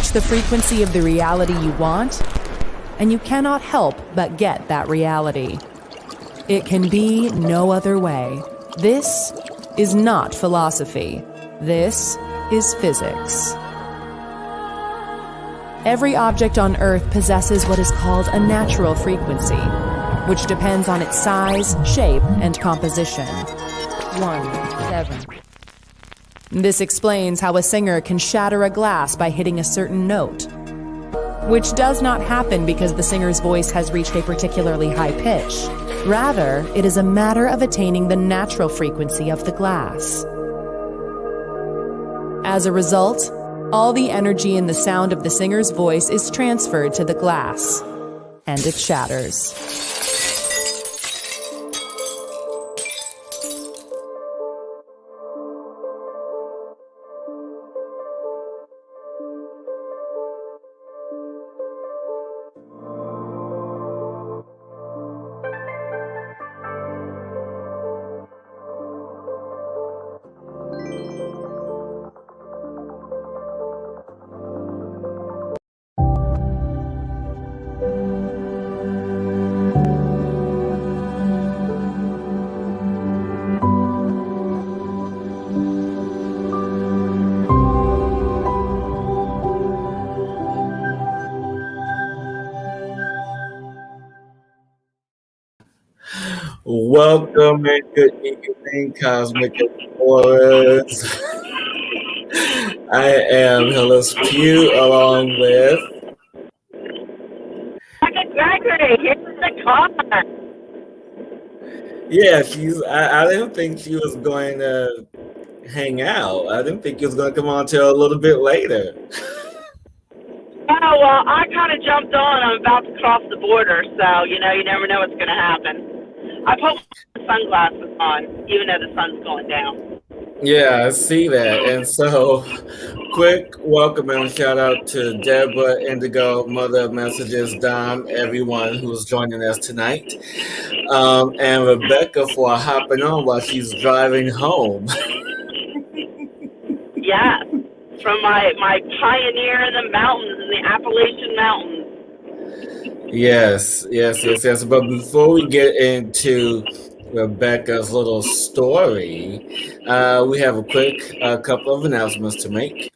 match the frequency of the reality you want, and you cannot help but get that reality. It can be no other way. This is not philosophy. This is physics. Every object on Earth possesses what is called a natural frequency, which depends on its size, shape, and composition. 1, 7. This explains how a singer can shatter a glass by hitting a certain note, which does not happen because the singer's voice has reached a particularly high pitch. Rather, it is a matter of attaining the natural frequency of the glass. As a result, all the energy in the sound of the singer's voice is transferred to the glass, and it shatters. Welcome and good evening, Cosmic Explorers. I am Hillis Pugh, along with Gregory. Here's the car. Yeah, I didn't think she was going to hang out. I didn't think she was going to come on till a little bit later. Oh, well, I kind of jumped on. I'm about to cross the border, so, you never know what's going to happen. I put sunglasses on, even though the sun's going down. Yeah, I see that. And so, quick welcome and shout out to Deborah, Indigo, Mother of Messages, Dom, everyone who's joining us tonight. And Rebecca for hopping on while she's driving home. Yeah, from my pioneer in the mountains, in the Appalachian Mountains. Yes. But before we get into Rebecca's little story, we have a quick couple of announcements to make.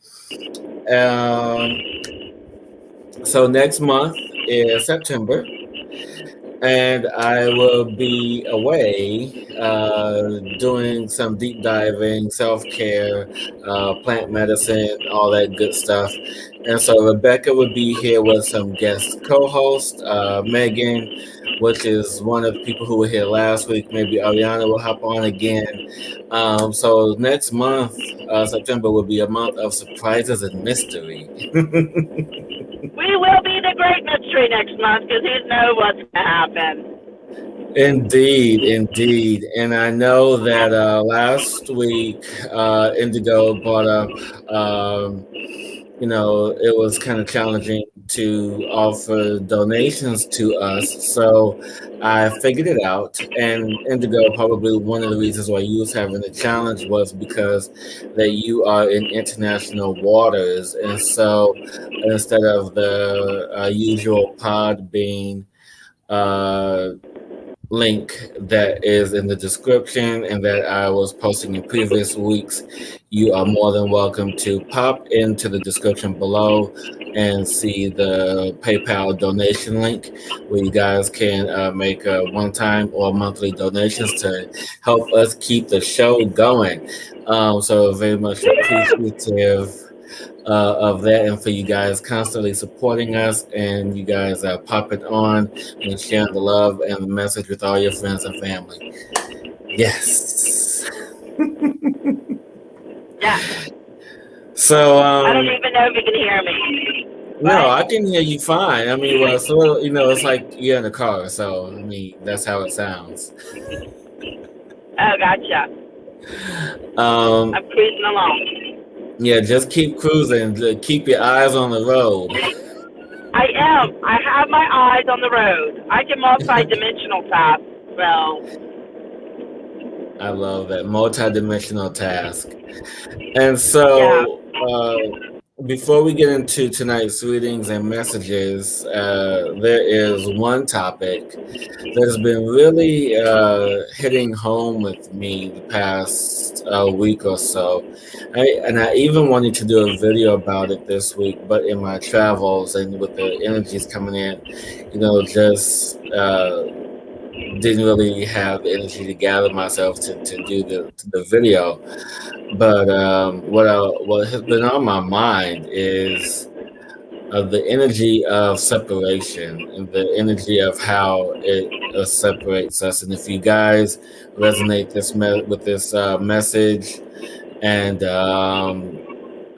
So next month is September, and I will be away doing some deep diving, self-care, plant medicine, all that good stuff. And so Rebecca would be here with some guest co-host, Megan, which is one of the people who were here last week. Maybe Ariana will hop on again. So next month, September, will be a month of surprises and mystery. We will be the great mystery next month because who knows what's going to happen. Indeed. And I know that last week, Indigo brought up, it was kind of challenging to offer donations to us. So I figured it out. And Indigo, probably one of the reasons why you was having a challenge was because that you are in international waters. And so instead of the usual Podbean link that is in the description and that I was posting in previous weeks, you are more than welcome to pop into the description below and see the PayPal donation link where you guys can make a one-time or monthly donations to help us keep the show going. So very much appreciative of that, and for you guys constantly supporting us, and you guys popping on and sharing the love and the message with all your friends and family. Yes. Yeah. So I don't even know if you can hear me. No, I can hear you fine. I mean, well, so it's like you're in the car, so I mean that's how it sounds. Oh, gotcha. I'm cruising along. Yeah, just keep cruising. Keep your eyes on the road. I am. I have my eyes on the road. I can multi-dimensional task, so. I love that multi-dimensional task. And so Before we get into tonight's readings and messages, there is one topic that has been really hitting home with me the past week or so. I even wanted to do a video about it this week, but in my travels and with the energies coming in, just didn't really have the energy to gather myself to do the video. But what has been on my mind is the energy of separation and the energy of how it separates us. And if you guys resonate with this message and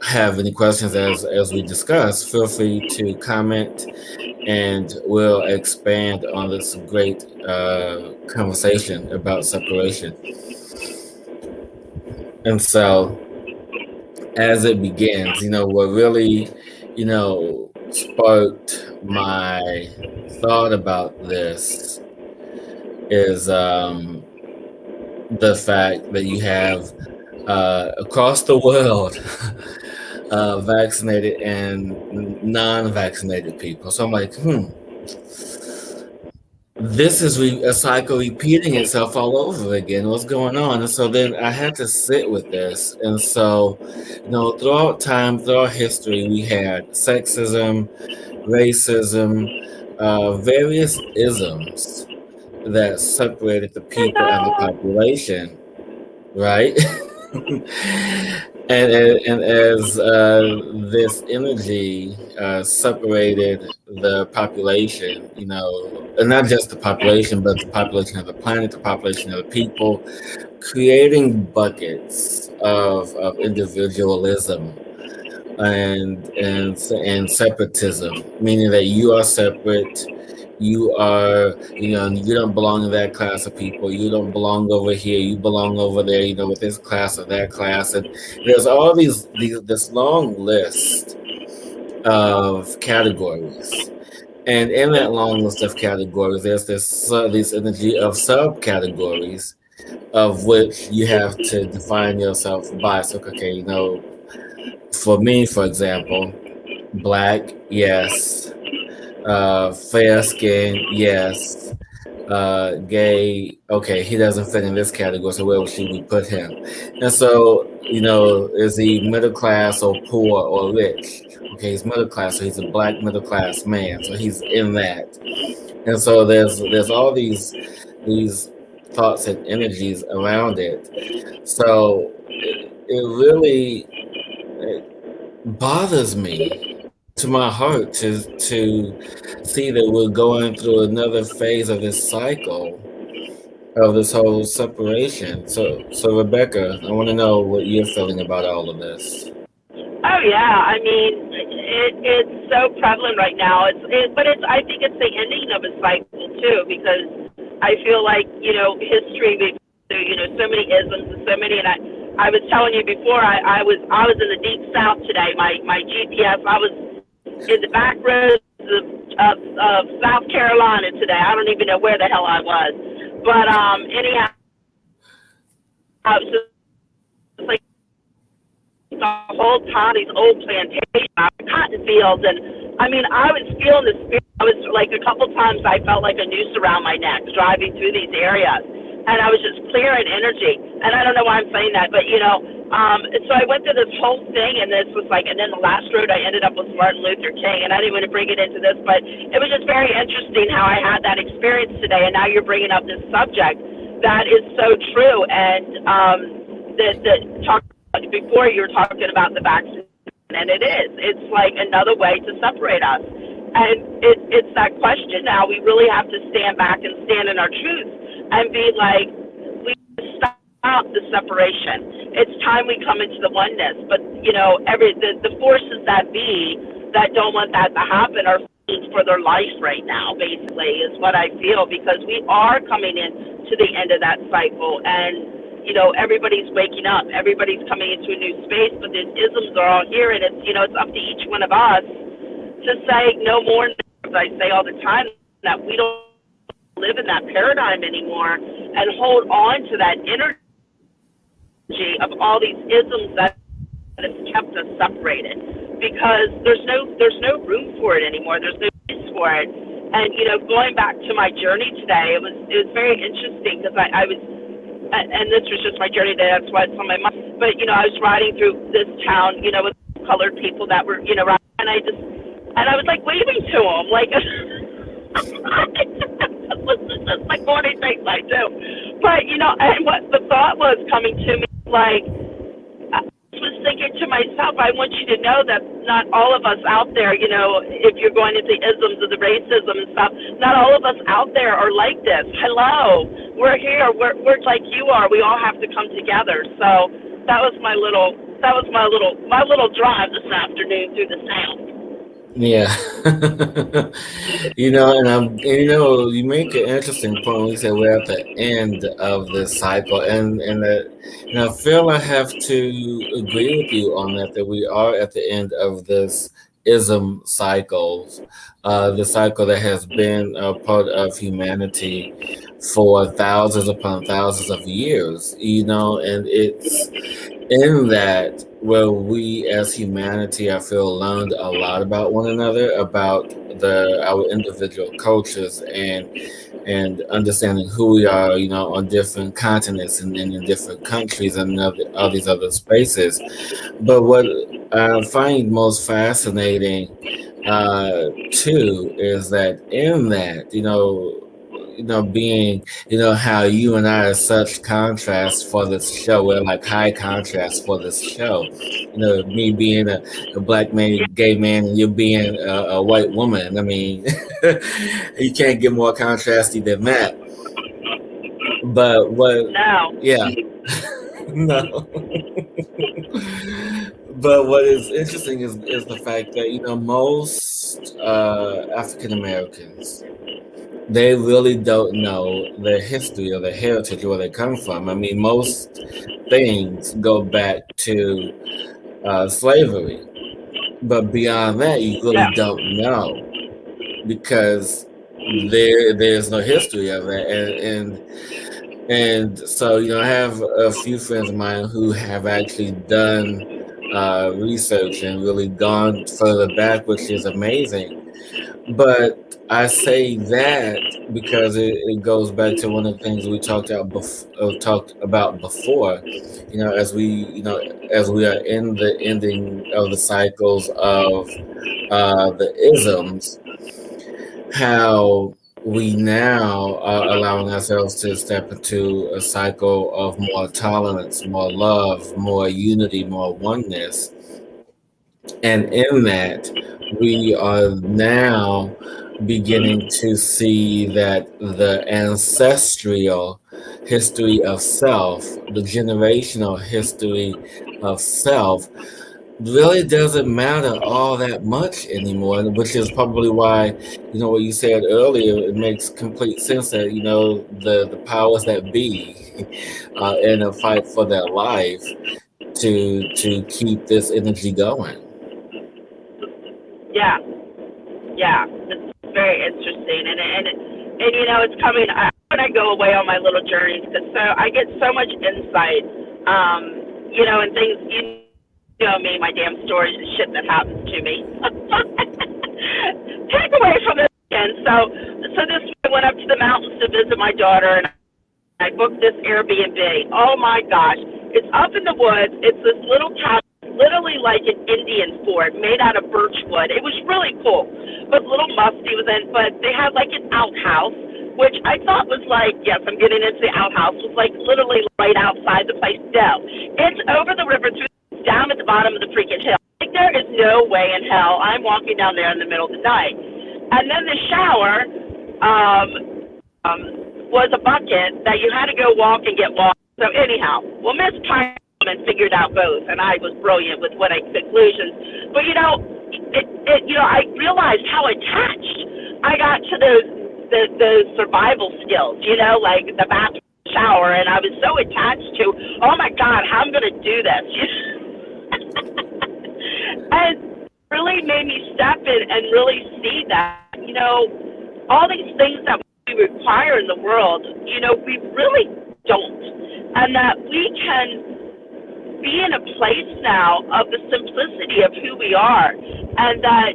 have any questions as we discuss, feel free to comment, and we'll expand on this great conversation about separation. And so, as it begins, what really, sparked my thought about this is the fact that you have across the world vaccinated and non-vaccinated people. So I'm like, this is a cycle repeating itself all over again. What's going on? And so then I had to sit with this. And so, throughout time, throughout history, we had sexism, racism, various isms that separated the people and the population, right? and as this energy separated the population, and not just the population, but the population of the planet, the population of the people, creating buckets of individualism and separatism, meaning that you are separate. You are, you don't belong in that class of people. You don't belong over here. You belong over there, with this class or that class. And there's all this long list of categories. And in that long list of categories, there's this energy of subcategories of which you have to define yourself by. So, okay, for me, for example, Black, yes. Fair skin, yes. Gay, okay, he doesn't fit in this category, so where should we put him? And so, is he middle class or poor or rich? Okay, he's middle class, so he's a Black middle class man, so he's in that. And so there's all these thoughts and energies around it. So it really bothers me to my heart to see that we're going through another phase of this cycle of this whole separation. So Rebecka, I want to know what you're feeling about all of this. Oh yeah, I mean, it's so prevalent right now. But I think it's the ending of a cycle too, because I feel like history, so many isms and so many, and I was telling you before, I was in the deep south today. My GPS, I was in the back roads of South Carolina today. I don't even know where the hell I was. But anyhow, I was just like the whole time, these old plantations, cotton fields, and I mean, I was feeling the spirit. I was like, a couple times I felt like a noose around my neck driving through these areas. And I was just clearing energy. And I don't know why I'm saying that, but so I went through this whole thing, and this was like, and then the last road I ended up with Martin Luther King, and I didn't want to bring it into this, but it was just very interesting how I had that experience today, and now you're bringing up this subject. That is so true. And before you were talking about the vaccine, and it is. It's like another way to separate us. And it's that question now. We really have to stand back and stand in our truth and be like, we stop the separation. It's time we come into the oneness. But, the forces that be that don't want that to happen are fighting for their life right now, basically, is what I feel, because we are coming in to the end of that cycle. And, everybody's waking up. Everybody's coming into a new space, but the isms are all here, and it's up to each one of us to say no more. As I say all the time, that we don't live in that paradigm anymore, and hold on to that energy of all these isms that has kept us separated, because there's no room for it anymore. There's no place for it. And going back to my journey today, it was very interesting, because I was, and this was just my journey today. That's why it's on my mind. But I was riding through this town, with colored people that were, and I was like waving to them, like. This is like morning things I do. But and what the thought was coming to me, like, I was thinking to myself, I want you to know that not all of us out there, if you're going into isms of the racism and stuff, not all of us out there are like this. Hello, we're here. We're like you are. We all have to come together. So that was my little drive this afternoon through the sound. Yeah. You make an interesting point when you say we're at the end of this cycle, and Phil, I have to agree with you on that we are at the end of this ism cycles, the cycle that has been a part of humanity for thousands upon thousands of years, and it's in that where we as humanity, I feel, learned a lot about one another, about our individual cultures, and understanding who we are, on different continents and in different countries and all these other spaces. But what I find most fascinating too is that in that, being, how you and I are such contrast for this show. We're like high contrast for this show. Me being a black man, gay man, and you being a white woman. I mean, you can't get more contrasty than that. But what? No. Yeah. No. But what is interesting is the fact that, most African Americans, they really don't know their history or their heritage, where they come from. I mean, most things go back to slavery, but beyond that, you really don't know, because there's no history of it. And so, I have a few friends of mine who have actually done research and really gone further back, which is amazing. But I say that because it goes back to one of the things we talked about before. As we are in the ending of the cycles of the isms, how we now are allowing ourselves to step into a cycle of more tolerance, more love, more unity, more oneness. And in that, we are now beginning to see that the ancestral history of self, the generational history of self, really doesn't matter all that much anymore, which is probably why, what you said earlier, it makes complete sense that, the powers that be in a fight for their life to keep this energy going. Yeah, it's very interesting, and it's coming. When I go away on my little journeys, because I get so much insight, and things. Me, my damn stories and shit that happens to me. Take away from this weekend. So this week I went up to the mountains to visit my daughter, and I booked this Airbnb. Oh my gosh, it's up in the woods. It's this little cabin, literally like an Indian fort made out of birch wood. It was really cool, but a little musty was in. But they had like an outhouse, which I thought was like, yes, I'm getting into the outhouse. Was like literally right outside the place. No, it's over the river down at the bottom of the freaking hill. Like, there is no way in hell I'm walking down there in the middle of the night. And then the shower was a bucket that you had to go walk and get water. So anyhow, well, Miss Kyman figured out both, and I was brilliant with what I conclusions. But I realized how attached I got to those survival skills. Like the bathroom, shower, and I was so attached to, oh my God, how I'm going to do this. And really made me step in and really see that, all these things that we require in the world, we really don't. And that we can be in a place now of the simplicity of who we are, and that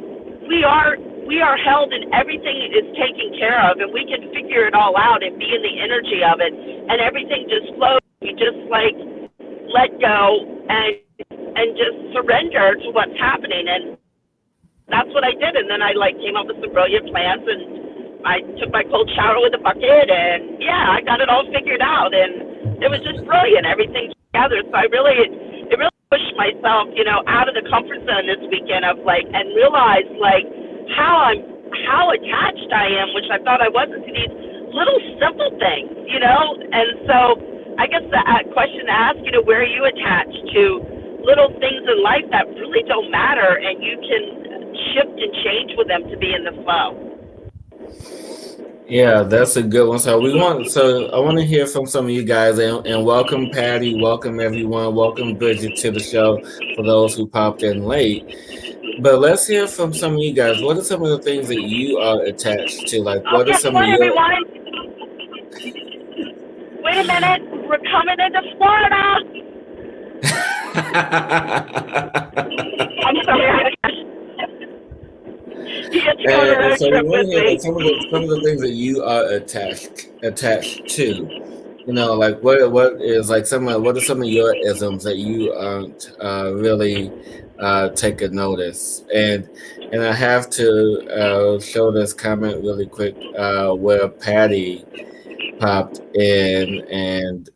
we are held and everything is taken care of, and we can figure it all out and be in the energy of it, and everything just flows. We just like let go and just surrender to what's happening, and that's what I did. And then I like came up with some brilliant plans, and I took my cold shower with a bucket, and yeah, I got it all figured out, and it was just brilliant. Everything together. So it really pushed myself, out of the comfort zone this weekend of like, and realized like how attached I am, which I thought I wasn't, to these little simple things, And so I guess the question to ask, where are you attached to little things in life that really don't matter, and you can shift and change with them to be in the flow. Yeah, that's a good one. So I want to hear from some of you guys, and welcome Patty, welcome everyone, welcome Bridget to the show for those who popped in late. But let's hear from some of you guys. What are some of the things that you are attached to? Like, what are some of your... everyone? Wait a minute, we're coming into Florida. I'm sorry. And so we want to hear like some of the things that you are attached to. Like what is like what are some of your isms that you aren't really taking notice? And I have to show this comment really quick where Patty popped in, and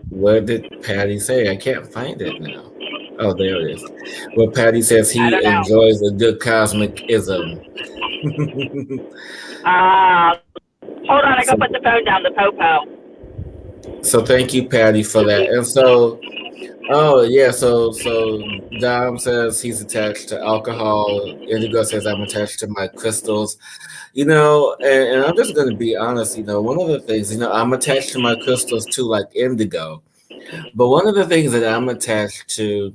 what did Patty say? I can't find it now. Oh, there it is. Well, Patty says he enjoys a good cosmic ism. Hold on, I gotta put the phone down, the popo. So thank you, Patty, for that. And so, so Dom says he's attached to alcohol. Indigo says I'm attached to my crystals. And I'm just going to be honest, one of the things, I'm attached to my crystals too, like Indigo. But one of the things that I'm attached to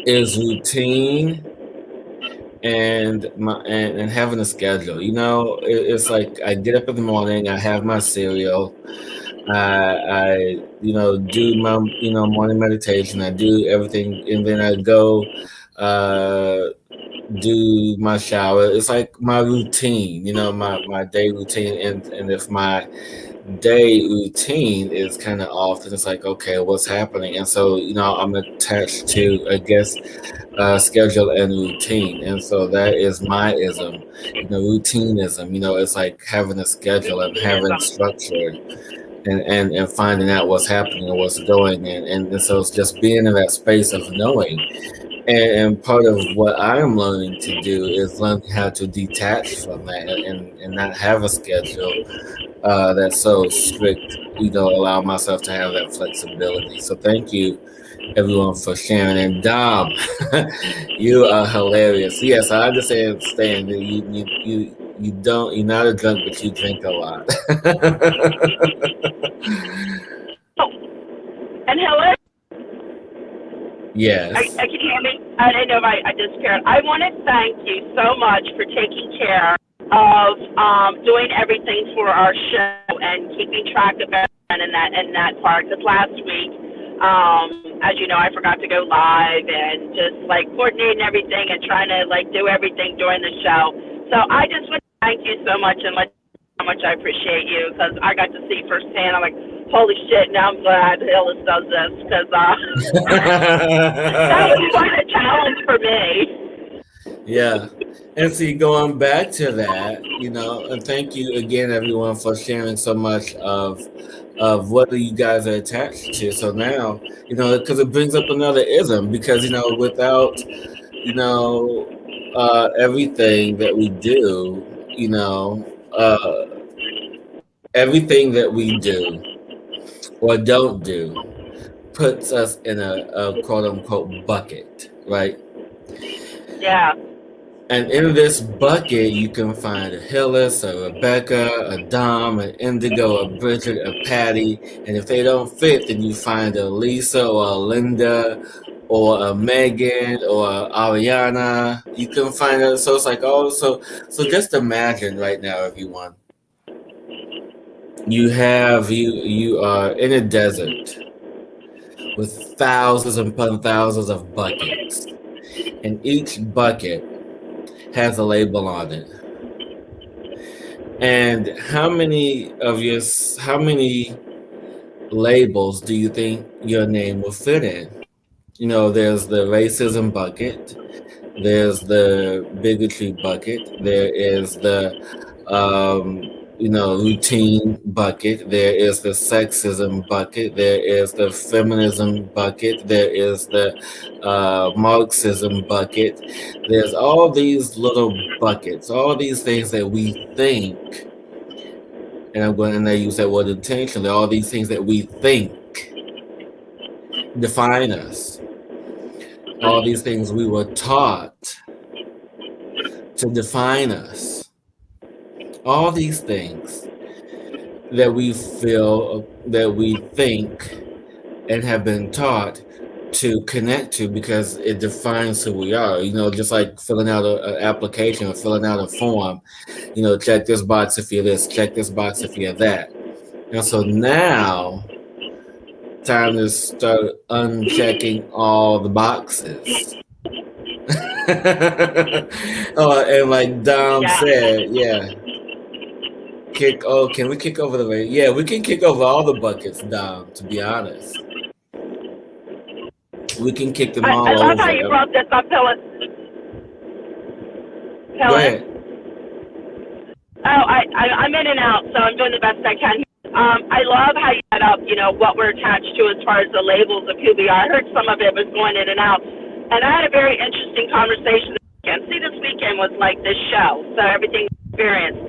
is routine and having a schedule. It's like I get up in the morning, I have my cereal, I do my morning meditation, I do everything, and then I go do my shower. It's like my routine, my day routine, and if my day routine is kind of off, and it's like, okay, what's happening? And so I'm attached to, I guess, schedule and routine, and so that is my ism, routineism. It's like having a schedule and having structure and finding out what's happening and what's going, and so it's just being in that space of knowing. And part of what I'm learning to do is learning how to detach from that and not have a schedule that's so strict, allow myself to have that flexibility. So thank you, everyone, for sharing. And Dom, you are hilarious. Yes, I understand that you're not a drunk, but you drink a lot. And hello? Yes. I can hear me? I didn't know if I disappeared. I want to thank you so much for taking care of doing everything for our show and keeping track of everyone in that part. Because last week, as you know, I forgot to go live and just like coordinating everything and trying to like do everything during the show. So I just want to thank you so much and let you know how much I appreciate you, because I got to see firsthand. I'm like, holy shit, now I'm glad Hillis does this, because that was quite a challenge for me. Yeah. And see, going back to that, and thank you again, everyone, for sharing so much of what you guys are attached to. So now, because it brings up another ism, because, without, everything that we do, everything that we do or don't do puts us in a quote unquote bucket, right? Yeah. And in this bucket, you can find a Hillis, a Rebecka, a Dom, an Indigo, a Bridget, a Patty. And if they don't fit, then you find a Lisa or a Linda or a Megan or a Ariana. You can find it. So it's like, so just imagine right now, everyone. You are in a desert with thousands upon thousands of buckets. And each bucket has a label on it. And how many labels do you think your name will fit in? You know, there's the racism bucket, there's the bigotry bucket, there is the routine bucket, there is the sexism bucket, there is the feminism bucket, there is the Marxism bucket. There's all these little buckets, all these things that we think, and I'm going to use that word intentionally, all these things that we think define us. All these things we were taught to define us. All these things that we feel, that we think, and have been taught to connect to because it defines who we are. You know, just like filling out an application or filling out a form, you know, check this box if you're this, check this box if you're that. And so now, time to start unchecking all the boxes. And like Dom said, yeah. Can we kick over the way? Yeah, we can kick over all the buckets, Dom, to be honest. We can kick them all over. I love how you brought this up, Hillis. Go ahead. Oh, I'm in and out, so I'm doing the best I can. I love how you set up, you know, what we're attached to as far as the labels of who we are. I heard some of it was going in and out. And I had a very interesting conversation this weekend. See, this weekend was like this show, so everything experienced.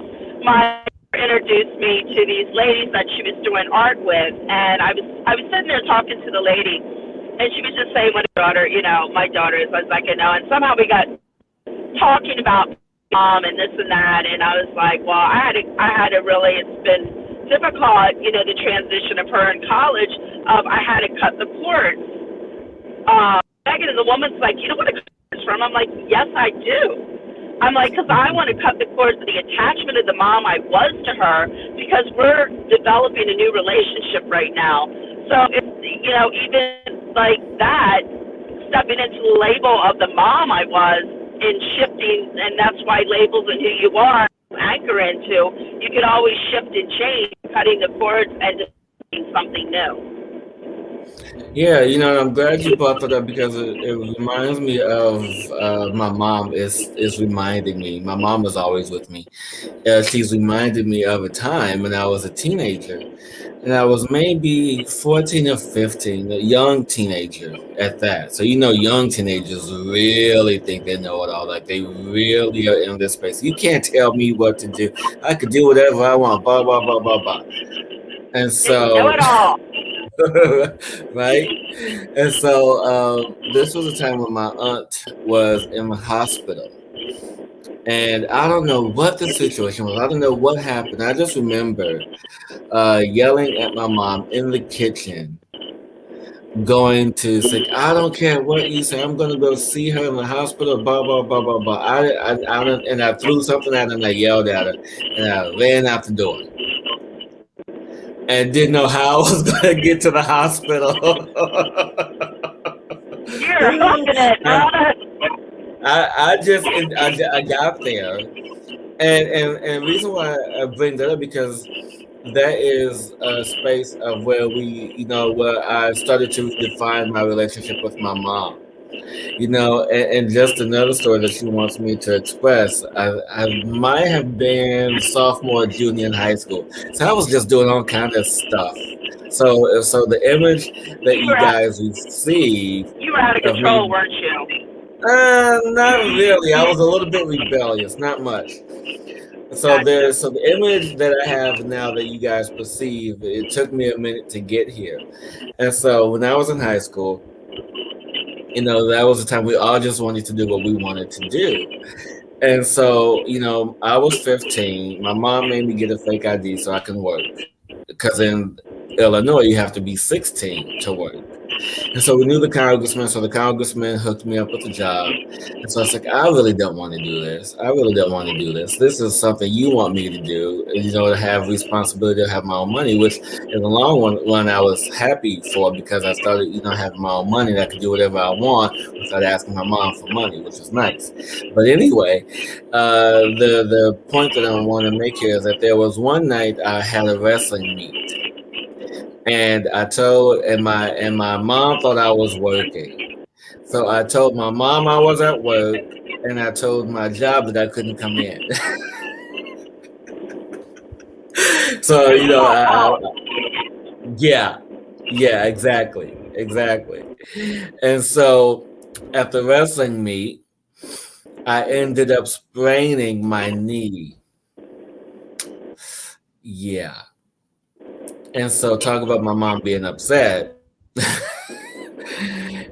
My introduced me to these ladies that she was doing art with, and I was sitting there talking to the lady, and she was just saying what her daughter, you know, my daughter is. I was like, you know, and somehow we got talking about mom and this and that, and I was like, well, I had to really, it's been difficult, you know, the transition of her in college. I had to cut the cords. Megan, the woman's like, you know what a cord is from? I'm like, yes, I do. I'm like, because I want to cut the cords of the attachment of the mom I was to her, because we're developing a new relationship right now. So it's, you know, even like that, stepping into the label of the mom I was and shifting, and that's why labels and who you are anchor into, you can always shift and change, cutting the cords and doing something new. Yeah, you know, I'm glad you brought that up because it reminds me of my mom is reminding me. My mom is always with me. She's reminded me of a time when I was a teenager, and I was maybe 14 or 15, a young teenager at that. So, you know, young teenagers really think they know it all. Like, they really are in this space. You can't tell me what to do. I could do whatever I want, blah, blah, blah, blah, blah. And so... They know it all. Right? And so this was a time when my aunt was in the hospital. And I don't know what the situation was. I don't know what happened. I just remember yelling at my mom in the kitchen, going to say, I don't care what you say. I'm going to go see her in the hospital, blah, blah, blah, blah, blah. And I threw something at her and I yelled at her and I ran out the door. And didn't know how I was going to get to the hospital. You're hooking it. I got there. And the reason why I bring that up, because that is a space of where where I started to define my relationship with my mom. You know, and just another story that she wants me to express. I might have been sophomore, junior in high school. So I was just doing all kind of stuff. So the image that you guys receive. You were out of control, weren't you? Not really. I was a little bit rebellious, not much. So the image that I have now that you guys perceive, it took me a minute to get here. And so when I was in high school, you know, that was the time we all just wanted to do what we wanted to do. And so, you know, I was 15. My mom made me get a fake ID so I can work. Because in Illinois, you have to be 16 to work. And so we knew the congressman, so the congressman hooked me up with a job. And so I was like, I really don't want to do this. I really don't want to do this. This is something you want me to do, to have responsibility, to have my own money, which in the long run I was happy for, because I started, having my own money, and I could do whatever I want without asking my mom for money, which was nice. But anyway, the point that I want to make here is that there was one night I had a wrestling meet. And I told, and my mom thought I was working. So I told my mom I was at work, and I told my job that I couldn't come in. So, yeah, exactly. And so at the wrestling meet, I ended up spraining my knee. Yeah. And so talk about my mom being upset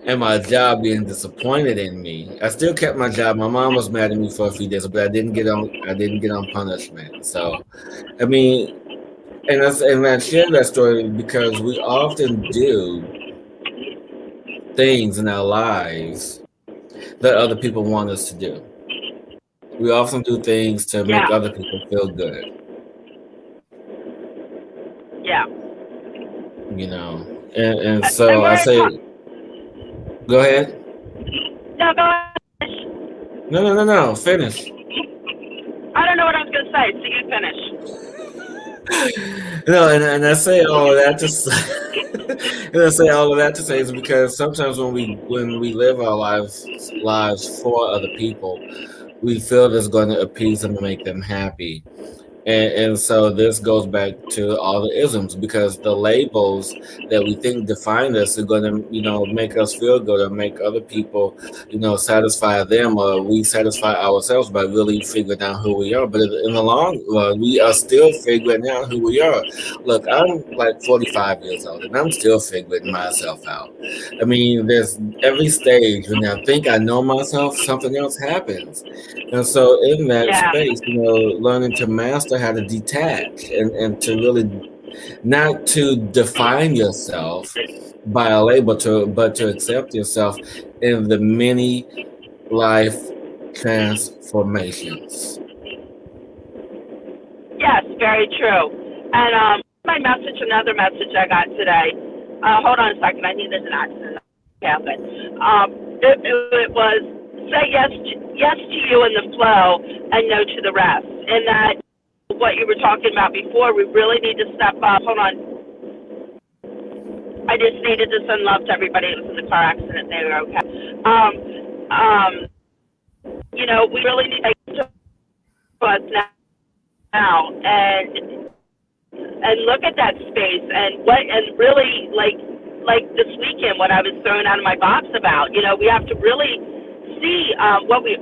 and my job being disappointed in me. I still kept my job. My mom was mad at me for a few days, but I didn't get on punishment. So, I mean, and I share that story because we often do things in our lives that other people want us to do. We often do things to make other people feel good. Yeah. And so I say, go ahead. No, go ahead. No, finish. I don't know what I was going to say, so you finish. And I say all of that to say, is because sometimes when we live our lives for other people, we feel that's going to appease them and make them happy. And so this goes back to all the isms, because the labels that we think define us are going to, make us feel good or make other people, satisfy them, or we satisfy ourselves by really figuring out who we are. But in the long run, we are still figuring out who we are. Look, I'm like 45 years old, and I'm still figuring myself out. I mean, there's every stage when I think I know myself, something else happens. And so in that space, learning to master how to detach and to really not to define yourself by a label, but to accept yourself in the many life transformations. Yes, very true. And another message I got today. Hold on a second. I think there's an accident that happened. It was say yes to you in the flow and no to the rest. And that what you were talking about before, we really need to step up. Hold on. I just needed to send love to everybody that was in the car accident. They were okay. We really need to take us now and look at that space and really like this weekend, what I was throwing out of my box about. We have to really see what we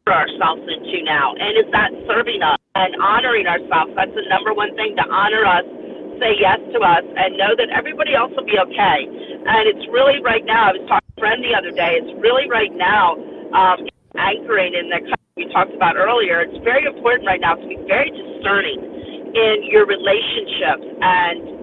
for ourselves into now, and is that serving us and honoring ourselves? That's the number one thing, to honor us, say yes to us, and know that everybody else will be okay. And it's really right now, I was talking to a friend the other day, it's really right now anchoring in the we talked about earlier. It's very important right now to be very discerning in your relationships and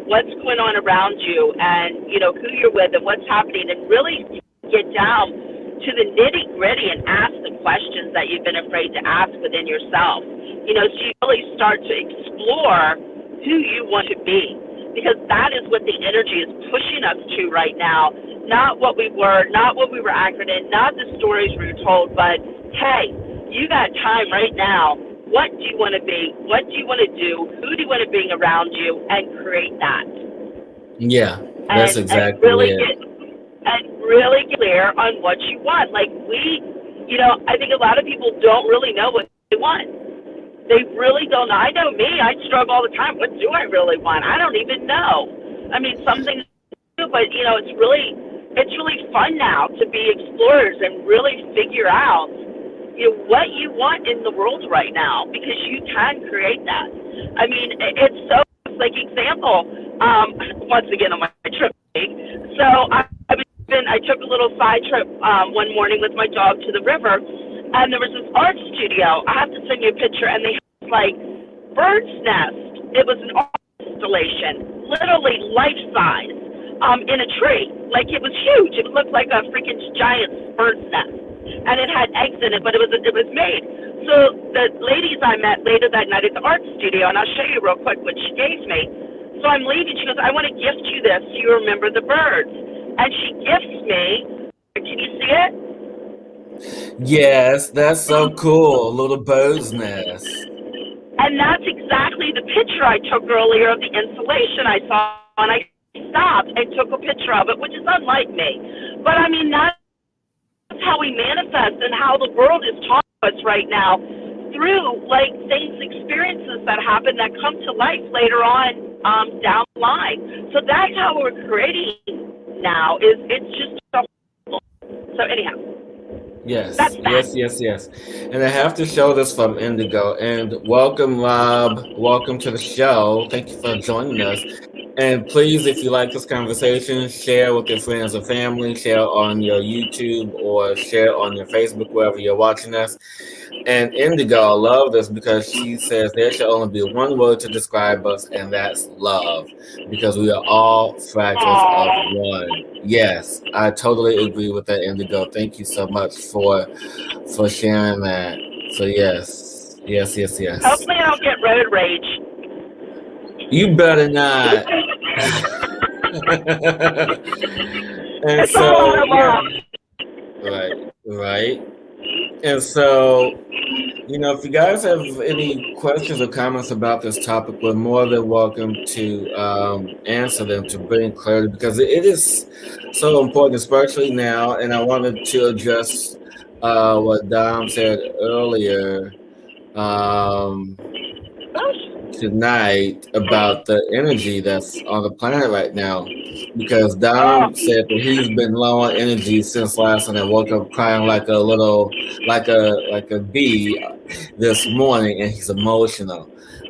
what's going on around you, and who you're with and what's happening, and really get down to the nitty-gritty and ask the questions that you've been afraid to ask within yourself. So you really start to explore who you want to be, because that is what the energy is pushing us to right now. Not what we were, not what we were anchored in, not the stories we were told, but, hey, you got time right now. What do you want to be? What do you want to do? Who do you want to bring around you? And create that. Yeah, that's exactly it. And really get clear on what you want. Like I think a lot of people don't really know what they want. They really don't know. I know me. I struggle all the time. What do I really want? I don't even know. I mean, some things do, but it's really fun now to be explorers and really figure out what you want in the world right now, because you can create that. I mean, it's so like example. Once again on my trip, so I took a little side trip one morning with my dog to the river, and there was this art studio. I have to send you a picture, and they had like bird's nest. It was an art installation, literally life size, in a tree. Like, it was huge. It looked like a freaking giant bird's nest, and it had eggs in it, but it was made. So the ladies I met later that night at the art studio, and I'll show you real quick what she gave me. So I'm leaving. She goes, "I want to gift you this so you remember the birds." And she gifts me. Can you see it? Yes, that's so cool. A little bird's nest. And that's exactly the picture I took earlier of the installation I saw, and I stopped and took a picture of it, which is unlike me. But I mean, that's how we manifest and how the world is taught us right now through like things, experiences that happen that come to life later on down the line. So that's how we're creating now. It's just so anyhow. Yes. And I have to show this from Indigo. And welcome, Rob. Welcome to the show. Thank you for joining us. And please, if you like this conversation, share with your friends and family, share on your YouTube or share on your Facebook, wherever you're watching us. And Indigo, I love this because she says there should only be one word to describe us, and that's love, because we are all fractals of one. Yes, I totally agree with that, Indigo. Thank you so much for sharing that. So yes. Hopefully I don't get road rage. You better not. And it's so, all out of yeah. Right. And so, if you guys have any questions or comments about this topic, we're more than welcome to answer them, to bring clarity, because it is so important, especially now. And I wanted to address what Dom said earlier tonight about the energy that's on the planet right now, because Dom said that he's been low on energy since last night. I woke up crying like a bee this morning, and he's emotional.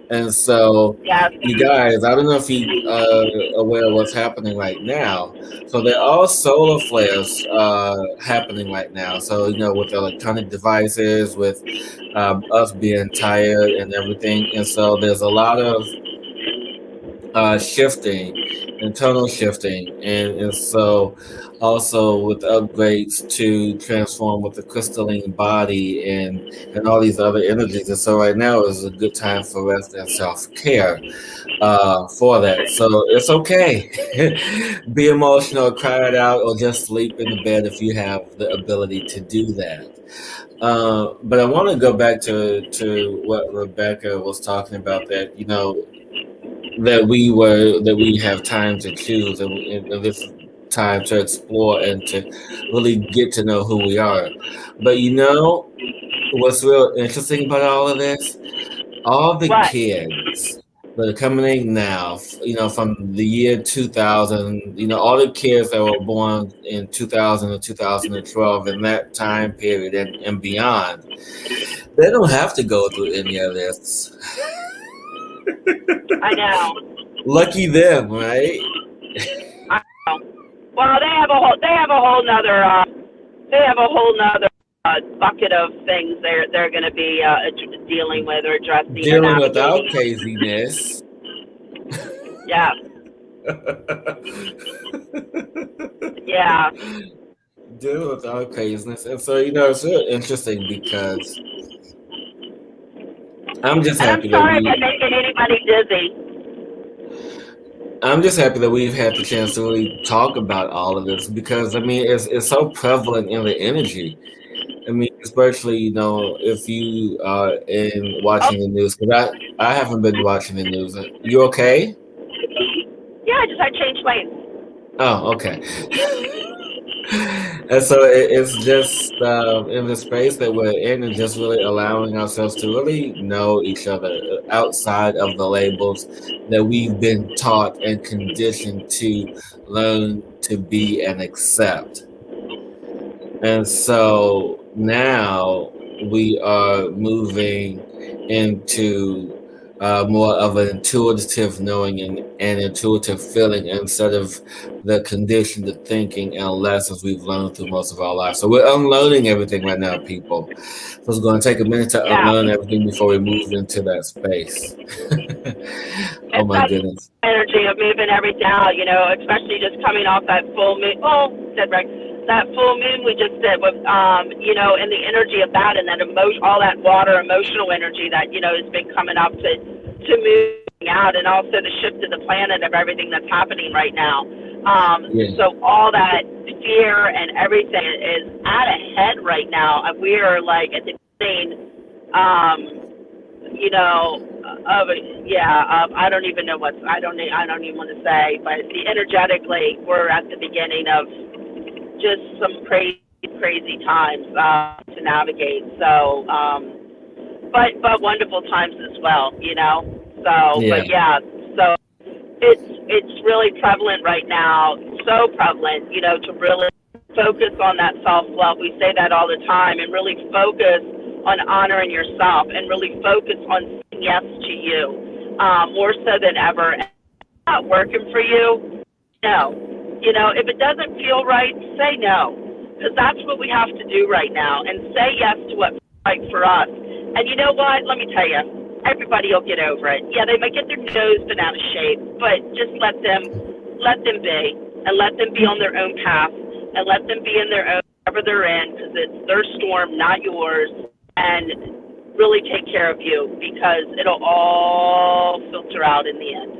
And so, you guys, I don't know if you are aware of what's happening right now. So there are solar flares happening right now. So, with electronic devices, with us being tired and everything. And so there's a lot of shifting, internal shifting. And so also with upgrades to transform with the crystalline body and all these other energies. And so right now is a good time for rest and self-care for that. So it's okay. Be emotional, cry it out, or just sleep in the bed if you have the ability to do that. But I want to go back to what Rebecka was talking about, that that we have time to choose, and this time to explore and to really get to know who we are. But what's real interesting about all of this? All the kids that are coming in now, from the year 2000, all the kids that were born in 2000 and 2012, in that time period and beyond, they don't have to go through any of this. I know. Lucky them, right? I know. Well, they have a whole nother bucket of things they're going to be dealing with or addressing. Dealing with our craziness. Yeah. Yeah. Dealing with our craziness. And so, it's really interesting because I'm just happy that I'm making anybody dizzy. I'm just happy that we've had the chance to really talk about all of this, because it's so prevalent in the energy. Especially if you are in watching the news, because I haven't been watching the news. You okay? Yeah, I changed lanes. Oh, okay. And so it's just in the space that we're in, and just really allowing ourselves to really know each other outside of the labels that we've been taught and conditioned to learn to be and accept. And so now we are moving into more of an intuitive knowing and intuitive feeling instead of the conditioned thinking and lessons we've learned through most of our lives. So we're unloading everything right now, people. So it's going to take a minute to Yeah. unlearn everything before we move into that space. Oh It's my that goodness. energy of moving everything out, especially just coming off that full moon. Oh, said Rick, that full moon we just did with, and the energy of that and that emotion, all that water, emotional energy that, has been coming up to moving out, and also the shift of the planet of everything that's happening right now. Yeah. So all that fear and everything is at a head right now. We are like at the beginning, I don't even know I don't even want to say, but energetically, we're at the beginning of just some crazy times to navigate. So, but wonderful times as well, So, Yeah. but yeah, so it's really prevalent right now, so prevalent, to really focus on that self-love. We say that all the time, and really focus on honoring yourself, and really focus on saying yes to you, more so than ever. And if it's not working for you, no. If it doesn't feel right, say no, because that's what we have to do right now, and say yes to what's right for us. And you know what? Let me tell you, everybody will get over it. Yeah, they might get their nose bent out of shape, but just let them be, and let them be on their own path, and let them be in their own, whatever they're in, because it's their storm, not yours, and really take care of you, because it'll all filter out in the end.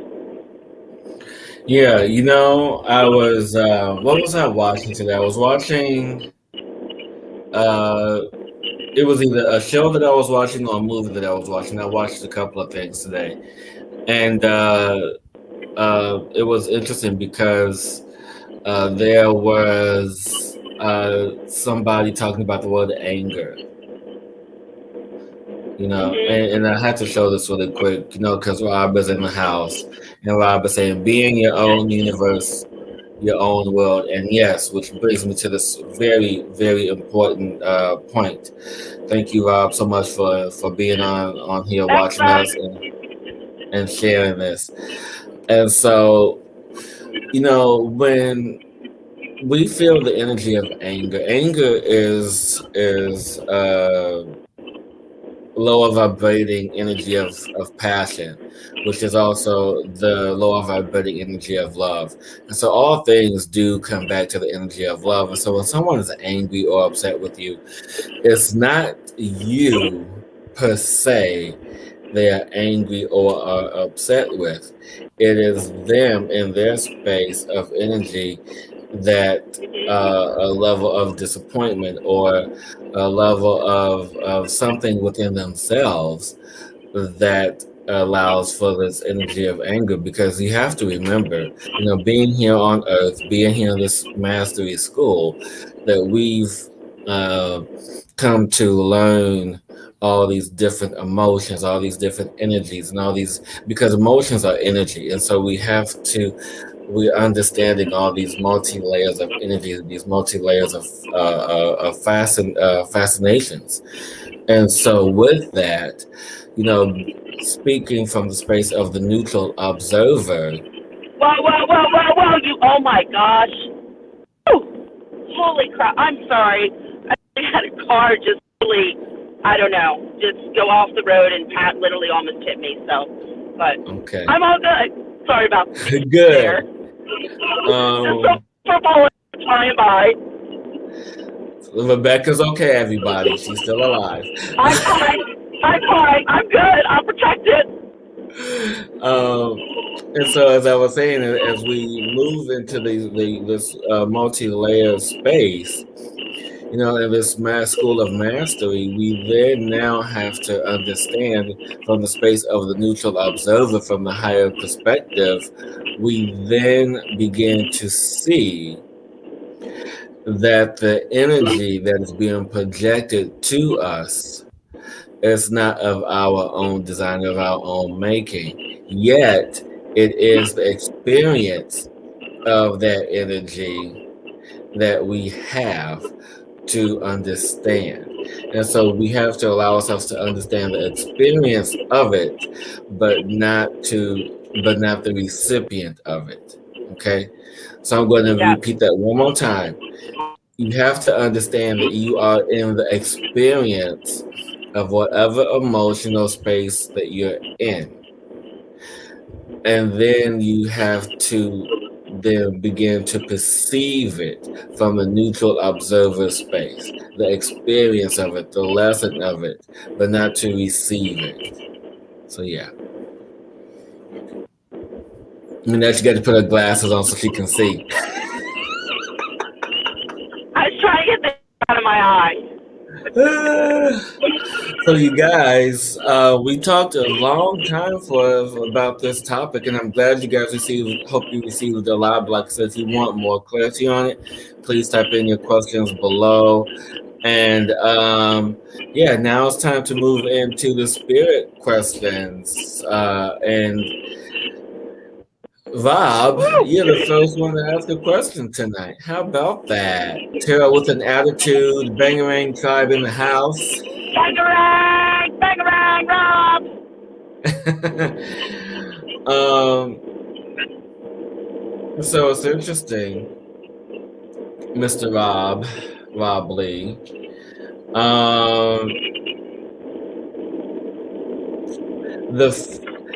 Yeah, I was what was I watching today? I was watching it was either a show that I was watching or a movie that I was watching. I watched a couple of things today. And it was interesting because there was somebody talking about the word anger. And I had to show this really quick, because Rob is in the house, and Rob is saying, be in your own universe, your own world. And yes, which brings me to this very, very important point. Thank you, Rob, so much for being on here, watching us and sharing this. And so, when we feel the energy of anger is lower vibrating energy of passion, which is also the lower vibrating energy of love. And so all things do come back to the energy of love. And so when someone is angry or upset with you, it's not you per se they are angry or are upset with. It is them in their space of energy that a level of disappointment or a level of something within themselves that allows for this energy of anger. Because you have to remember, being here on earth, being here in this mastery school, that we've come to learn all these different emotions, all these different energies, and all these, because emotions are energy. And so we're understanding all these multi-layers of energy, these multi-layers of fascinations. And so with that, speaking from the space of the neutral observer. Whoa, oh my gosh. Whew. Holy crap, I'm sorry. I had a car just really, I don't know, just go off the road, and Pat literally almost hit me, but Okay. I'm all good. Sorry about that. Good. Just so bullets flying by. Rebecca's okay, everybody. She's still alive. I'm fine. I'm good. I'm protected. And so, as I was saying, as we move into this multi-layer space, in this school of mastery, we then now have to understand from the space of the neutral observer, from the higher perspective, we then begin to see that the energy that is being projected to us is not of our own design, of our own making. Yet, it is the experience of that energy that we have to understand. And so we have to allow ourselves to understand the experience of it, but not the recipient of it. Okay. So I'm going to Yeah. repeat that one more time. You have to understand that you are in the experience of whatever emotional space that you're in. And then you have to then begin to perceive it from a neutral observer space, the experience of it, the lesson of it, but not to receive it. So yeah. I mean, that you got to put her glasses on so she can see. I was trying to get this out of my eye. So you guys, we talked a long time about this topic, and I'm glad you guys hope you received a lot. Like I said, if you want more clarity on it, please type in your questions below. And yeah, now it's time to move into the spirit questions. And Rob, you're the first one to ask a question tonight. How about that? Tara with an attitude, Bangarang tribe in the house. Bangarang! Bangarang, Rob! So it's interesting, Mr. Rob Lee.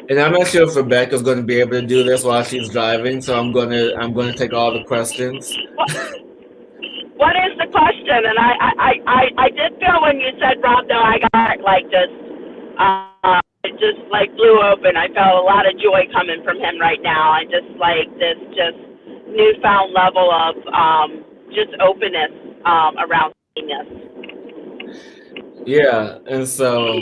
And I'm not sure if Rebecca's going to be able to do this while she's driving, so I'm going to take all the questions. What is the question? And I did feel when you said Rob, though, I got like just it just like blew open. I felt a lot of joy coming from him right now. I just like this just newfound level of just openness around this. Yeah, and so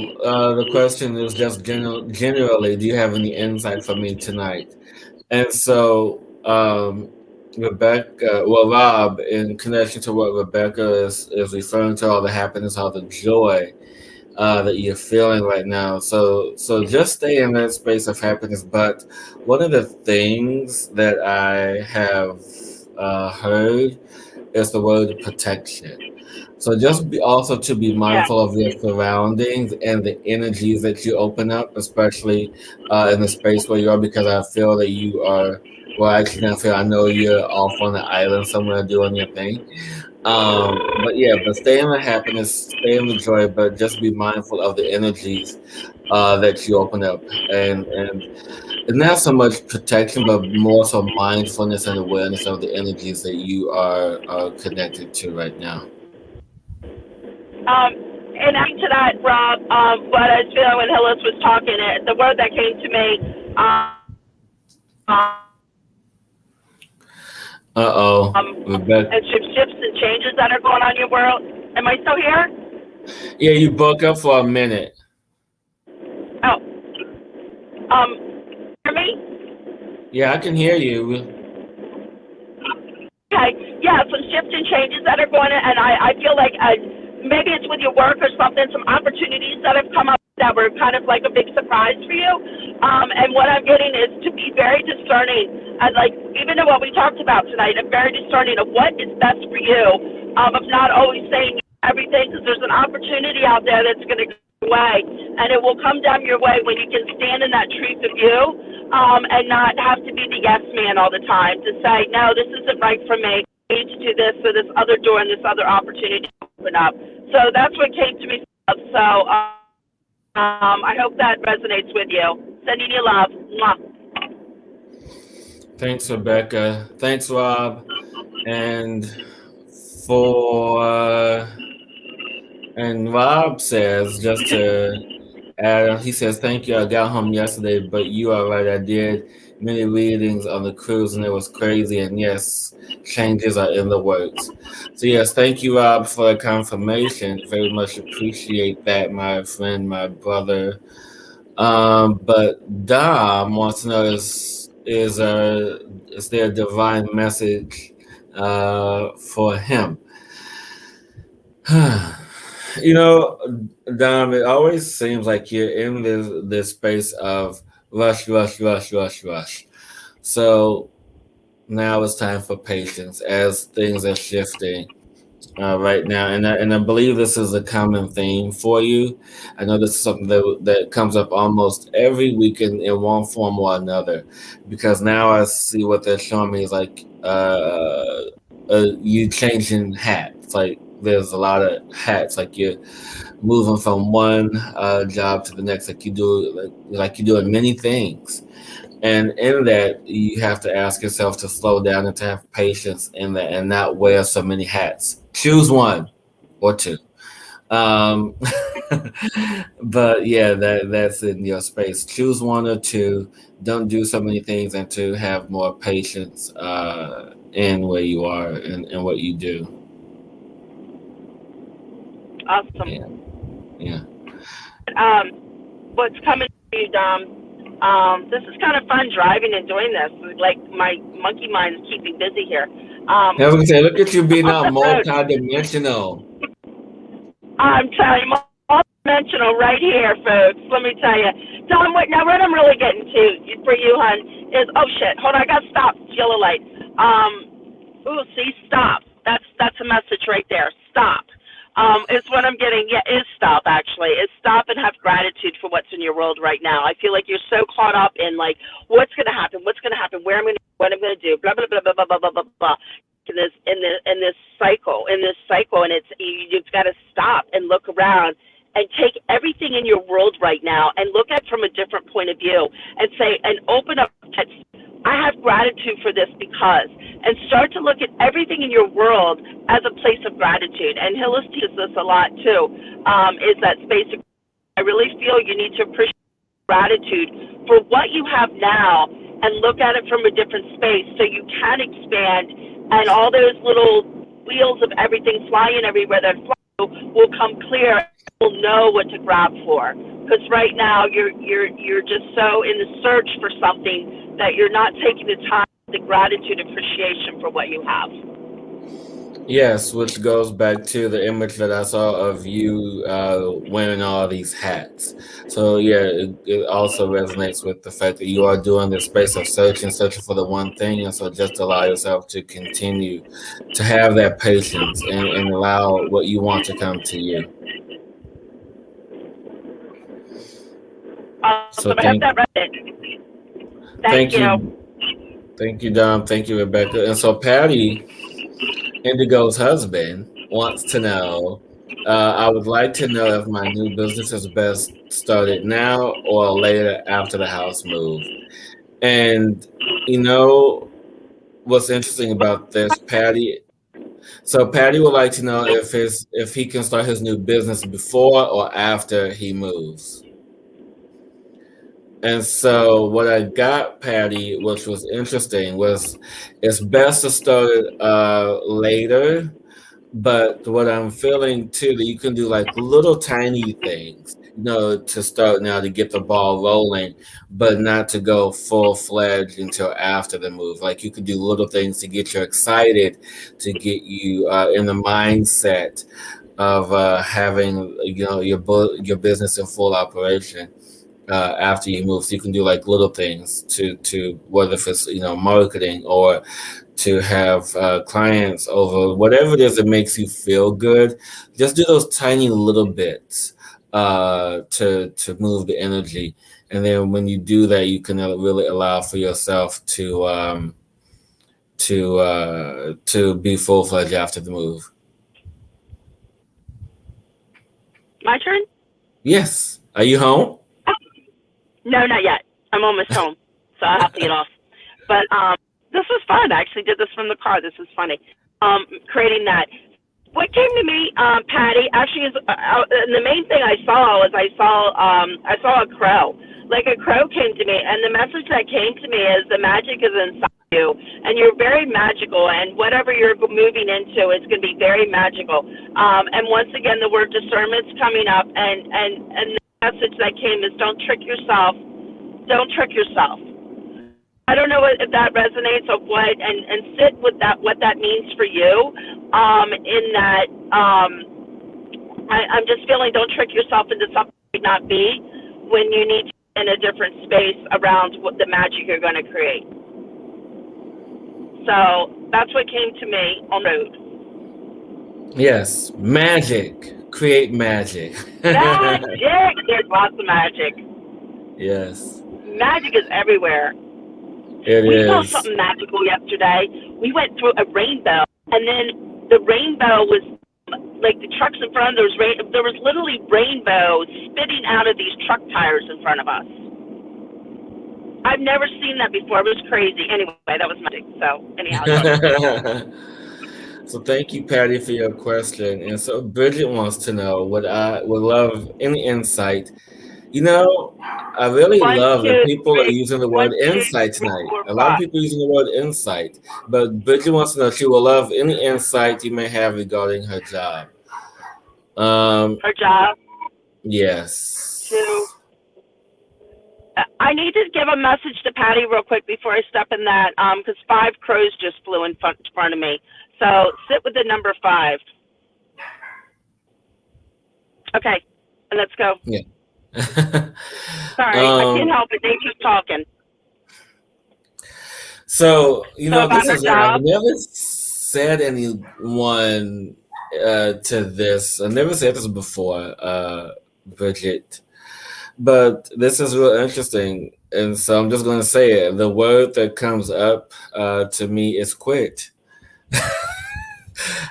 the question is just generally, do you have any insight for me tonight? And so Rob, in connection to what Rebecca is referring to, all the happiness, all the joy that you're feeling right now. So just stay in that space of happiness. But one of the things that I have heard is the word protection. So just also to be mindful of your surroundings and the energies that you open up, especially in the space where you are, because I feel that you are, well, actually not feel, I know you're off on the island somewhere doing your thing. But stay in the happiness, stay in the joy, but just be mindful of the energies that you open up. And not so much protection, but more so mindfulness and awareness of the energies that you are connected to right now. And adding to that, Rob, what I was feeling when Hillis was talking, the word that came to me. Rebecca. And shifts and changes that are going on in your world. Am I still here? Yeah, you broke up for a minute. Oh. Hear me? Yeah, I can hear you. Okay. Yeah, some shifts and changes that are going on, and I feel like maybe it's with your work or something, some opportunities that have come up that were kind of like a big surprise for you. And what I'm getting is to be very discerning, and like even in what we talked about tonight, I'm very discerning of what is best for you, of not always saying everything, because there's an opportunity out there that's going to go your way, and it will come down your way when you can stand in that truth of you, and not have to be the yes man all the time, to say, no, this isn't right for me. I need to do this, so this other door and this other opportunity open up. So that's what came to me. So I hope that resonates with you. Sending you love. Mwah. Thanks, Rebecca. Thanks, Rob. And Rob says, just to add, he says, thank you. I got home yesterday, but you are right. I did many readings on the cruise, and it was crazy. And yes, changes are in the works. So yes, thank you, Rob, for the confirmation. Very much appreciate that, my friend, my brother. But Dom wants to know is there a divine message for him? You know, Dom, it always seems like you're in this space of rush. So now it's time for patience as things are shifting. right now, and I believe this is a common theme for you. I know this is something that comes up almost every week in one form or another, because now I see what they're showing me is like you changing hats. Like there's a lot of hats, like you're moving from one job to the next, like you do, like you're doing many things. And in that, you have to ask yourself to slow down and to have patience in that and not wear so many hats. Choose one or two. Um, but yeah, that's in your space. Choose one or two. Don't do so many things, and to have more patience in where you are and what you do. Awesome. Yeah, yeah. Um, what's coming to you, Dom? This is kind of fun driving and doing this. Like my monkey mind is keeping busy here. I was gonna say, look at you being On out the road, multi-dimensional. I'm telling you, multi-dimensional right here, folks. Let me tell you. Dom, what I'm really getting to for you, hon, is shit. Hold on, I got to stop. Yellow light. See, stop. That's a message right there. Stop. Is what I'm getting. Yeah, is stop actually. Is stop and have gratitude for what's in your world right now. I feel like you're so caught up in like what's gonna happen, where what I'm gonna do, blah blah blah blah blah blah blah blah. In this cycle, and you've got to stop and look around and take everything in your world right now and look at it from a different point of view and say and open up. I have gratitude for this because, and start to look at everything in your world as a place of gratitude. And Hillis teaches this a lot too, is that space of, I really feel you need to appreciate gratitude for what you have now and look at it from a different space so you can expand and all those little wheels of everything flying everywhere that fly will come clear. Will know what to grab for. Because right now you're just so in the search for something that you're not taking the time, the gratitude, appreciation for what you have. Yes, which goes back to the image that I saw of you wearing all these hats. So yeah, it also resonates with the fact that you are doing this space of searching for the one thing, and so just allow yourself to continue to have that patience and allow what you want to come to you. So I have that right. Thank you. Thank you, Dom. Thank you, Rebecca. And so Patty, Indigo's husband, wants to know, I would like to know if my new business is best started now or later after the house move. And you know what's interesting about this, Patty? So Patty would like to know if he can start his new business before or after he moves. And so what I got, Patty, which was interesting, was it's best to start it later. But what I'm feeling too, that you can do like little tiny things, to start now to get the ball rolling, but not to go full fledged until after the move. Like you could do little things to get you excited, to get you in the mindset of having your business in full operation after you move. So you can do like little things to whether if it's marketing or to have clients over, whatever it is that makes you feel good. Just do those tiny little bits to move the energy, and then when you do that, you can really allow for yourself to be full fledged after the move. My turn? Yes. Are you home? No, not yet. I'm almost home, so I have to get off. But this was fun. I actually did this from the car. This is funny. Creating that. What came to me, Patty, actually is the main thing I saw was I saw a crow. Like a crow came to me, and the message that came to me is the magic is inside you, and you're very magical, and whatever you're moving into, it's going to be very magical. And once again, the word discernment's coming up, and the message that came is don't trick yourself. Don't trick yourself. I don't know if that resonates or what, and sit with that, what that means for you, in that I'm just feeling don't trick yourself into something you might not be when you need to be in a different space around what the magic you're going to create. So that's what came to me on the road. Yes, magic. Create magic. Magic! There's lots of magic. Yes, Magic is everywhere. it We saw is. something magical yesterday. We went through a rainbow, and then the rainbow was like the trucks in front of there was literally rainbow spitting out of these truck tires in front of us. I've never seen that before. It was crazy. Anyway, that was magic. So anyhow, So thank you, Patty, for your question. And so Bridget wants to know what I would love any insight. I really one, love that two, people are three, using the one, word two, insight three, tonight. four, A lot of five. people using the word insight, but Bridget wants to know if she will love any insight you may have regarding her job. Her job. Two. Yes. I need to give a message to Patty real quick before I step in that, because 5 crows just flew in front of me. So sit with the number 5. Okay, and let's go. Yeah. Sorry, I can't help it. They keep talking. So, So about this her is it. I've job. never said anyone to this. I never said this before, Bridget. But this is real interesting. And so I'm just going to say it. The word that comes up to me is quit.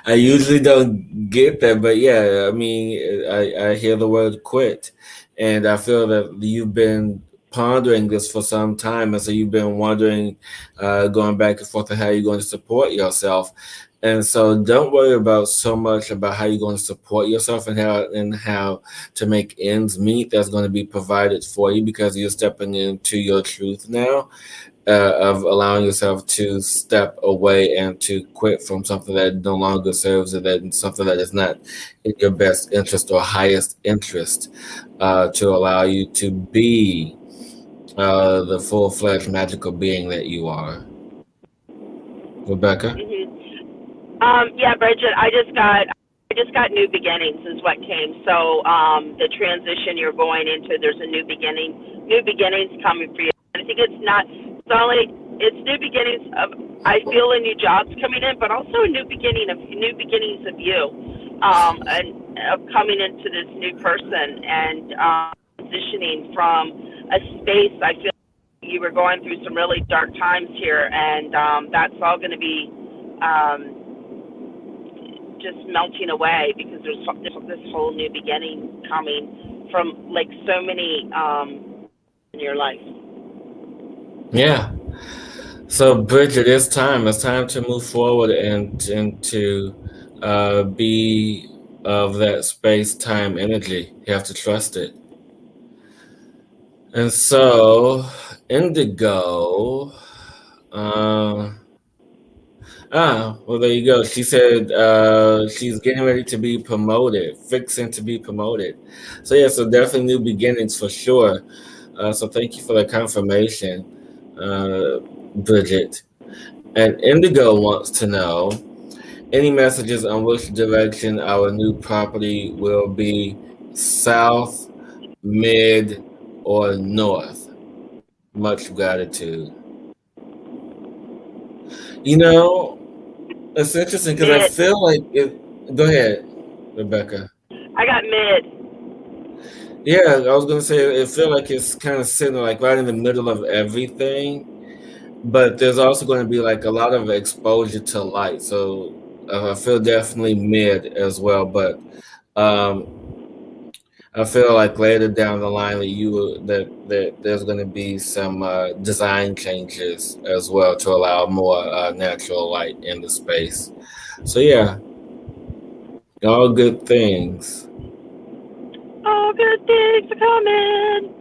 I usually don't get that, but yeah, I mean, I hear the word quit. And I feel that you've been pondering this for some time. And so you've been wondering, going back and forth, on how you're going to support yourself. And so don't worry about so much about how you're going to support yourself and how to make ends meet. That's going to be provided for you because you're stepping into your truth now, of allowing yourself to step away and to quit from something that no longer serves you, that something that is not in your best interest or highest interest, to allow you to be the full-fledged magical being that you are. Rebecca? Yeah, Bridget, I just got new beginnings is what came. So the transition you're going into, there's a new beginnings coming for you. And I think it's new beginnings of, I feel a new jobs coming in, but also new beginnings of you, and of coming into this new person and transitioning from a space. I feel you were going through some really dark times here, and that's all going to be just melting away because there's this whole new beginning coming from like so many in your life. Yeah. So, Bridget, it's time. It's time to move forward and to be of that space-time energy. You have to trust it. And so, Indigo. Well, there you go. She said she's getting ready to be promoted, fixing to be promoted. So, yeah, so definitely new beginnings for sure. So, thank you for the confirmation, Bridget. And Indigo wants to know any messages on which direction our new property will be, south, mid, or north. Much gratitude. It's interesting because I Mid. feel like go ahead, Rebecca. I got mid. Yeah, I was gonna say it feel like it's kind of sitting like right in the middle of everything, but there's also going to be like a lot of exposure to light. So I feel definitely mid as well, but I feel like later down the line that there's going to be some design changes as well to allow more natural light in the space. So yeah, all good things. All good things are coming.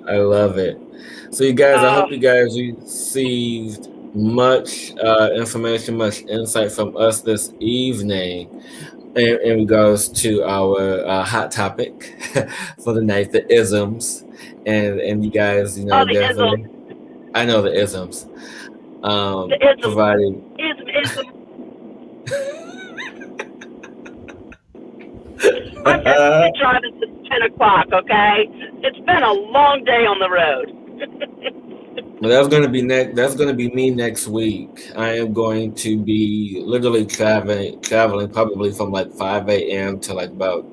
I love it. So you guys, I hope you guys received much information, much insight from us this evening in regards to our hot topic for the night, the isms, and you guys, definitely, I know the isms. The ism. Providing. Ism. I'm just driving since 10 o'clock, okay? It's been a long day on the road. Well, that's going to be next. That's going to be me next week. I am going to be literally traveling probably from like 5 a.m. to like about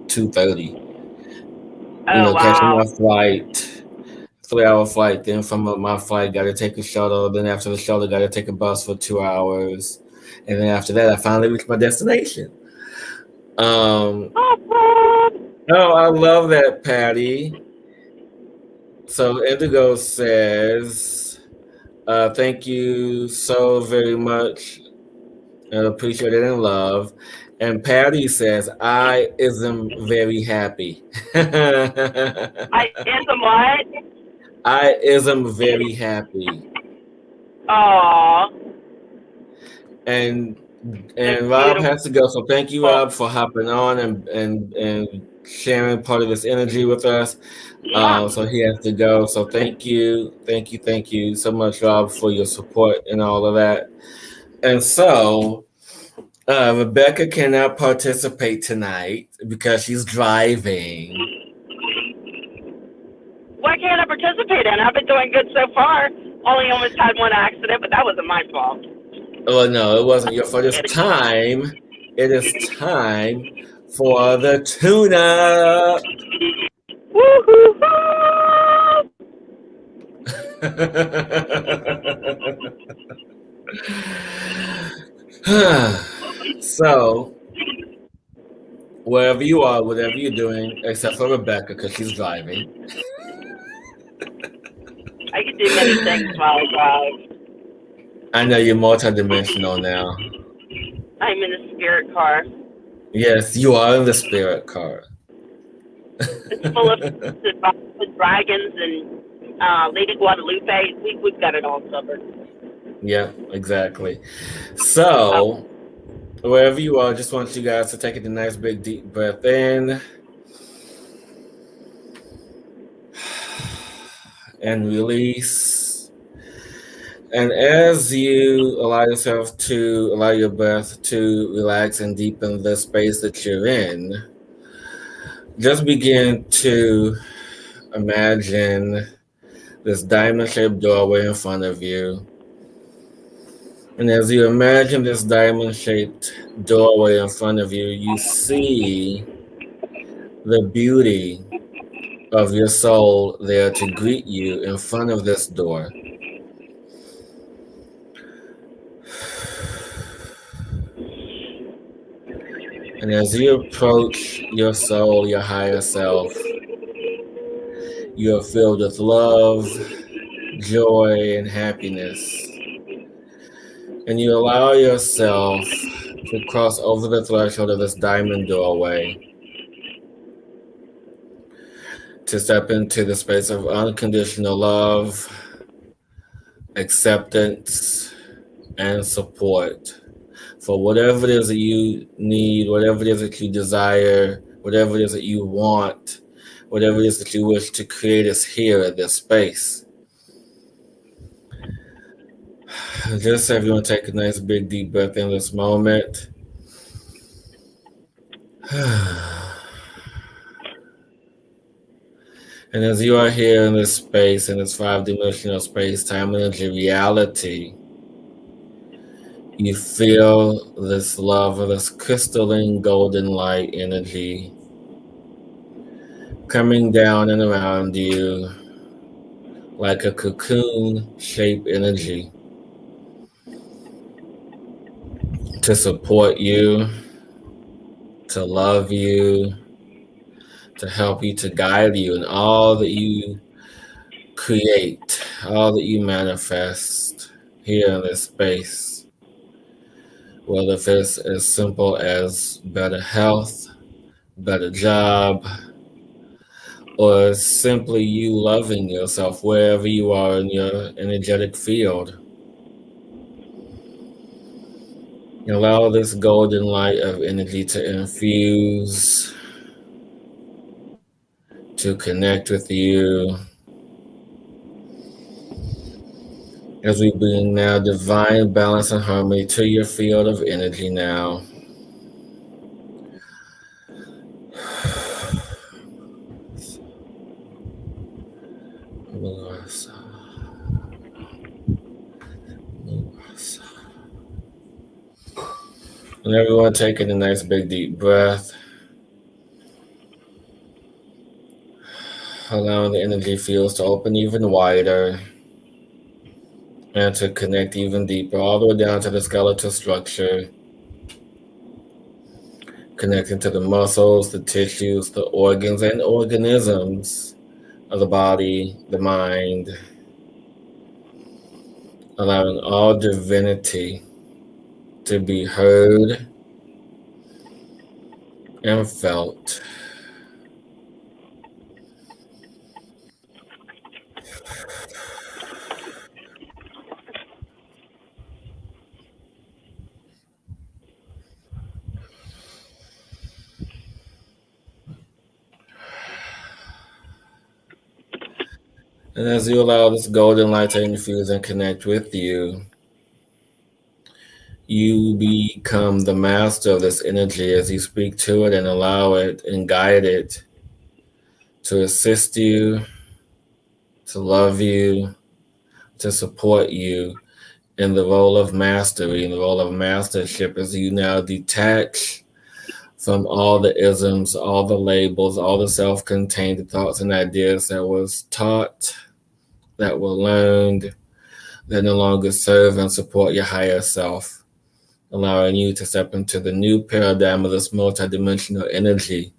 2:30. Oh, Catching wow. my flight, 3 hour flight. Then from my flight, got to take a shuttle. Then after the shuttle, got to take a bus for 2 hours, and then after that, I finally reached my destination. Um, Awesome. oh, I love that, Patty. So Indigo says, "Thank you so very much. And appreciate it and love." And Patty says, "I ism very happy." I is a what? I ism very happy. Aw, And that's Rob beautiful. has to go. So thank you, Rob, for hopping on and sharing part of this energy with us. Yeah. So he has to go. So thank you so much, Rob, for your support and all of that. And so Rebecka cannot participate tonight because she's driving. Why can't I participate in? I've been doing good so far. Only almost had one accident, but that wasn't my fault. Oh no, it wasn't your fault. It's time. It is time for the tune-up. Woo-hoo-hoo! So, wherever you are, whatever you're doing, except for Rebecka because she's driving. I can do many things while I drive. I know you're multidimensional now. I'm in a spirit car. Yes, you are in the spirit car. It's full of dragons and Lady Guadalupe. We've got it all covered. Yeah, exactly. So, wherever you are, I just want you guys to take a nice big deep breath in and release. And as you allow your breath to relax and deepen the space that you're in, just begin to imagine this diamond-shaped doorway in front of you. And as you imagine this diamond-shaped doorway in front of you, you see the beauty of your soul there to greet you in front of this door. And as you approach your soul, your higher self, you are filled with love, joy, and happiness. And you allow yourself to cross over the threshold of this diamond doorway to step into the space of unconditional love, acceptance, and support for whatever it is that you need, whatever it is that you desire, whatever it is that you want, whatever it is that you wish to create is here at this space. Just everyone take a nice big deep breath in this moment. And as you are here in this space, in this 5-dimensional space, time, energy, reality, you feel this love of this crystalline golden light energy coming down and around you like a cocoon-shaped energy to support you, to love you, to help you, to guide you in all that you create, all that you manifest here in this space. Whether it's as simple as better health, better job, or simply you loving yourself wherever you are in your energetic field. Allow this golden light of energy to infuse, to connect with you. As we bring now divine balance and harmony to your field of energy now. And everyone taking a nice big deep breath. Allowing the energy fields to open even wider and to connect even deeper, all the way down to the skeletal structure, connecting to the muscles, the tissues, the organs, and organisms of the body, the mind, allowing all divinity to be heard and felt. And as you allow this golden light to infuse and connect with you, you become the master of this energy as you speak to it and allow it and guide it to assist you, to love you, to support you in the role of mastery, in the role of mastership, as you now detach from all the isms, all the labels, all the self-contained thoughts and ideas that was taught, that were learned, that no longer serve and support your higher self, allowing you to step into the new paradigm of this multidimensional energy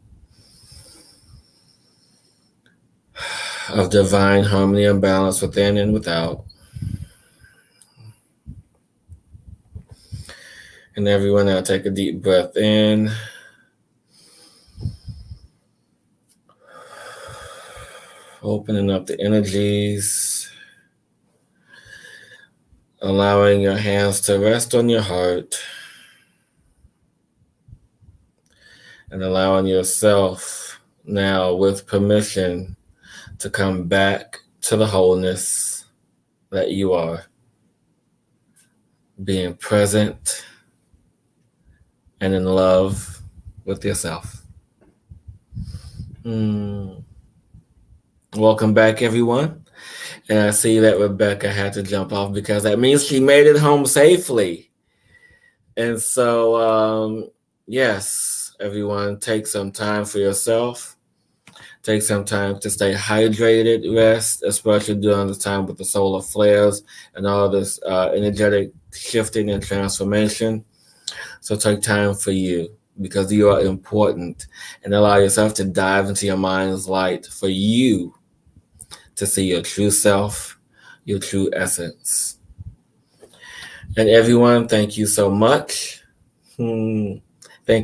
of divine harmony and balance within and without. And everyone now take a deep breath in. Opening up the energies, allowing your hands to rest on your heart, and allowing yourself now with permission to come back to the wholeness that you are, being present and in love with yourself. Welcome back, everyone. And I see that Rebecka had to jump off because that means she made it home safely. And so, yes, everyone, take some time for yourself. Take some time to stay hydrated, rest, especially during this time with the solar flares and all this energetic shifting and transformation. So take time for you because you are important, and allow yourself to dive into your mind's light for you to see your true self, your true essence. And everyone, thank you so much. Thank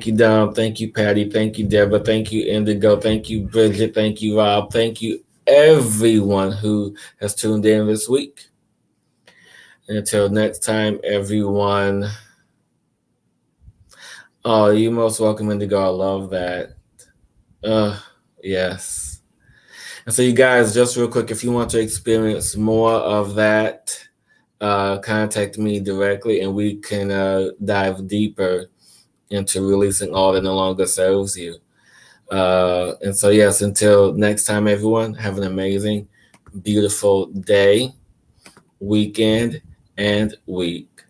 you, Dom. Thank you, Patty. Thank you, Deborah. Thank you, Indigo. Thank you, Bridget. Thank you, Rob. Thank you, everyone who has tuned in this week. And until next time, everyone. Oh, you're most welcome, Indigo. I love that. Yes. And so you guys, just real quick, if you want to experience more of that, contact me directly and we can dive deeper into releasing all that no longer serves you. And so, yes, until next time, everyone, have an amazing, beautiful day, weekend, and week.